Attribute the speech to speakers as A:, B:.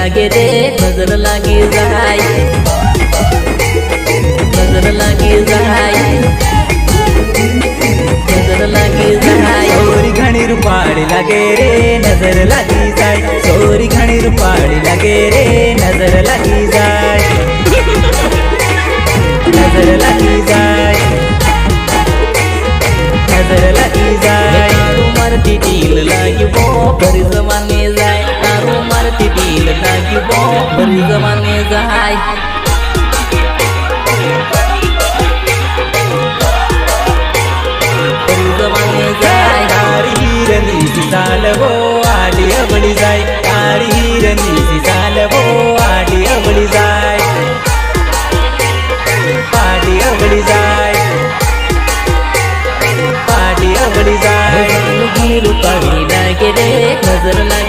A: लागे रे नजर लागी जाय नजर लागी जाय नजर लागी जाय
B: सोरी घणी रूपाड़ी लगे रे नजर लगी जाय सोरी घणी रूपाड़ी लगे रे नजर लगी जाय नजर लगी जाय नजर लगी जाय
A: तारू मारती ढील लागी वो बरी जमाने जाय तारू मारती ढील लागी वो बरी जमाने जाय बरी जमाने जाय
B: तारी हिरनी सी चाल वो आडी अवळी जाय तारी हिरनी सी चाल वो आडी अवळी जाय आडी अवळी जाय आडी अवळी जाय
A: रूपाड़ी लागे रे नजर लागी